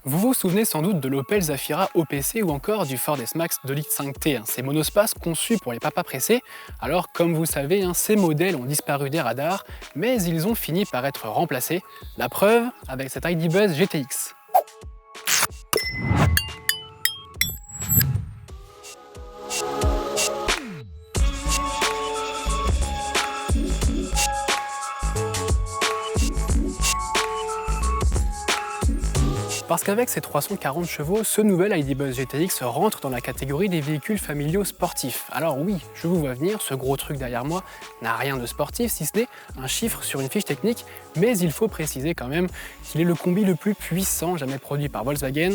Vous vous souvenez sans doute de l'Opel Zafira OPC ou encore du Ford S-Max 2.5T, ces monospaces conçus pour les papas pressés. Alors comme vous savez, ces modèles ont disparu des radars, mais ils ont fini par être remplacés. La preuve avec cette ID Buzz GTX. Parce qu'avec ses 340 chevaux, ce nouvel ID Buzz GTX rentre dans la catégorie des véhicules familiaux sportifs. Alors oui, je vous vois venir, ce gros truc derrière moi n'a rien de sportif si ce n'est un chiffre sur une fiche technique, mais il faut préciser quand même qu'il est le combi le plus puissant jamais produit par Volkswagen.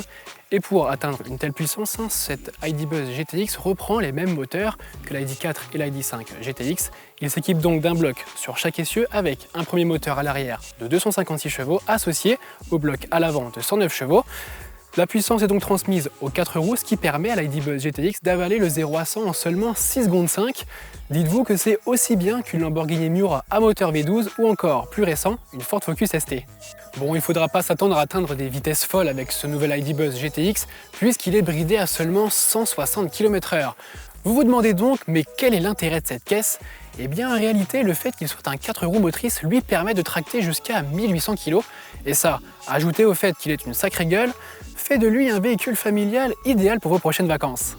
Et pour atteindre une telle puissance, cette ID Buzz GTX reprend les mêmes moteurs que l'ID4 et l'ID5 GTX. Il s'équipe donc d'un bloc sur chaque essieu avec un premier moteur à l'arrière de 256 chevaux associé au bloc à l'avant de 109 chevaux. La puissance est donc transmise aux 4 roues, ce qui permet à l'ID Buzz GTX d'avaler le 0 à 100 en seulement 6 secondes 5. Dites-vous que c'est aussi bien qu'une Lamborghini Miura à moteur V12 ou encore, plus récent, une Ford Focus ST. Bon, il ne faudra pas s'attendre à atteindre des vitesses folles avec ce nouvel ID Buzz GTX puisqu'il est bridé à seulement 160 km/h. Vous vous demandez donc, mais quel est l'intérêt de cette caisse? Eh bien en réalité, le fait qu'il soit un 4 roues motrices lui permet de tracter jusqu'à 1800 kg. Et ça, ajouté au fait qu'il ait une sacrée gueule, fait de lui un véhicule familial idéal pour vos prochaines vacances.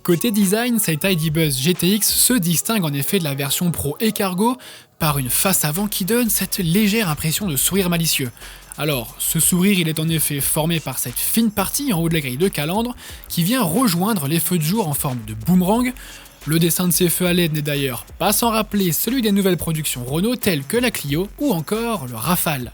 Côté design, cette ID Buzz GTX se distingue en effet de la version Pro et Cargo par une face avant qui donne cette légère impression de sourire malicieux. Alors, ce sourire, il est en effet formé par cette fine partie en haut de la grille de calandre qui vient rejoindre les feux de jour en forme de boomerang. Le dessin de ces feux à LED n'est d'ailleurs pas sans rappeler celui des nouvelles productions Renault telles que la Clio ou encore le Rafale.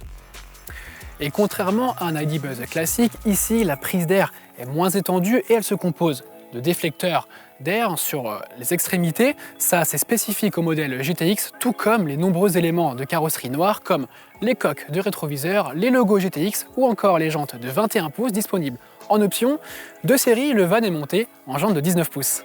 Et contrairement à un ID Buzz classique, ici la prise d'air est moins étendue et elle se compose de déflecteurs d'air sur les extrémités. Ça, c'est spécifique au modèle GTX, tout comme les nombreux éléments de carrosserie noire comme les coques de rétroviseur, les logos GTX ou encore les jantes de 21 pouces disponibles. En option, de série, le van est monté en jantes de 19 pouces.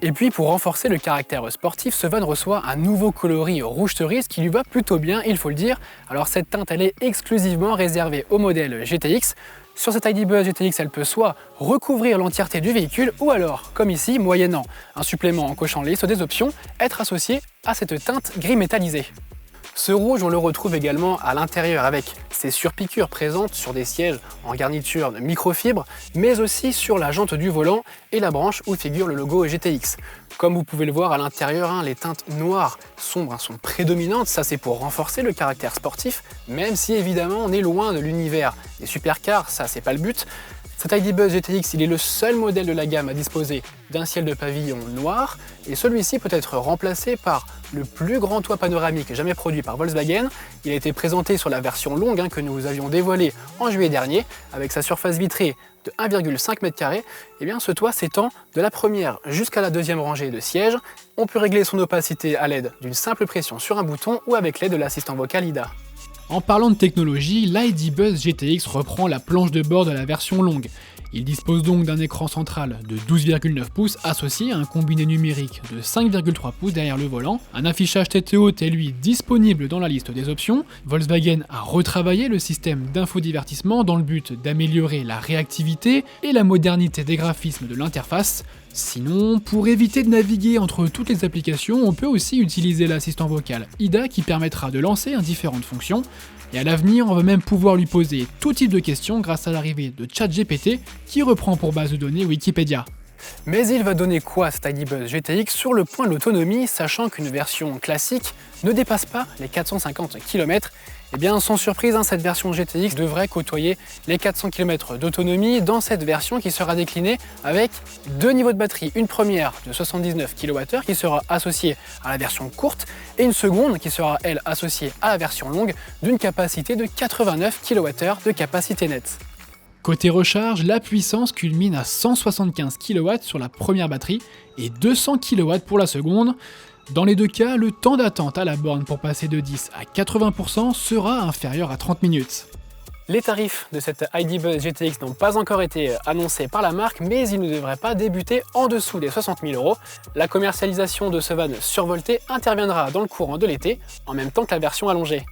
Et puis pour renforcer le caractère sportif, ce van reçoit un nouveau coloris rouge cerise qui lui va plutôt bien, il faut le dire. Alors cette teinte, elle est exclusivement réservée au modèle GTX. Sur cette ID Buzz GTX, elle peut soit recouvrir l'entièreté du véhicule ou alors, comme ici, moyennant un supplément en cochant la liste des options, être associée à cette teinte gris métallisé. Ce rouge, on le retrouve également à l'intérieur avec ses surpiqûres présentes sur des sièges en garniture de microfibre, mais aussi sur la jante du volant et la branche où figure le logo GTX. Comme vous pouvez le voir à l'intérieur, les teintes noires sombres sont prédominantes, ça c'est pour renforcer le caractère sportif, même si évidemment on est loin de l'univers des supercars, ça c'est pas le but. Cet ID Buzz GTX, il est le seul modèle de la gamme à disposer d'un ciel de pavillon noir et celui-ci peut être remplacé par le plus grand toit panoramique jamais produit par Volkswagen. Il a été présenté sur la version longue que nous vous avions dévoilée en juillet dernier avec sa surface vitrée de 1,5 m². Et bien ce toit s'étend de la première jusqu'à la deuxième rangée de sièges. On peut régler son opacité à l'aide d'une simple pression sur un bouton ou avec l'aide de l'assistant vocal IDA. En parlant de technologie, l'ID Buzz GTX reprend la planche de bord de la version longue. Il dispose donc d'un écran central de 12,9 pouces associé à un combiné numérique de 5,3 pouces derrière le volant. Un affichage tête haute est lui disponible dans la liste des options. Volkswagen a retravaillé le système d'infodivertissement dans le but d'améliorer la réactivité et la modernité des graphismes de l'interface. Sinon, pour éviter de naviguer entre toutes les applications, on peut aussi utiliser l'assistant vocal IDA qui permettra de lancer différentes fonctions. Et à l'avenir, on va même pouvoir lui poser tout type de questions grâce à l'arrivée de ChatGPT qui reprend pour base de données Wikipédia. Mais il va donner quoi cet ID Buzz GTX sur le point de l'autonomie, sachant qu'une version classique ne dépasse pas les 450 km. Eh bien sans surprise, cette version GTX devrait côtoyer les 400 km d'autonomie dans cette version qui sera déclinée avec deux niveaux de batterie. Une première de 79 kWh qui sera associée à la version courte et une seconde qui sera elle associée à la version longue d'une capacité de 89 kWh de capacité nette. Côté recharge, la puissance culmine à 175 kW sur la première batterie et 200 kW pour la seconde. Dans les deux cas, le temps d'attente à la borne pour passer de 10 à 80% sera inférieur à 30 minutes. Les tarifs de cette ID Buzz GTX n'ont pas encore été annoncés par la marque, mais ils ne devraient pas débuter en dessous des 60 000 €. La commercialisation de ce van survolté interviendra dans le courant de l'été, en même temps que la version allongée.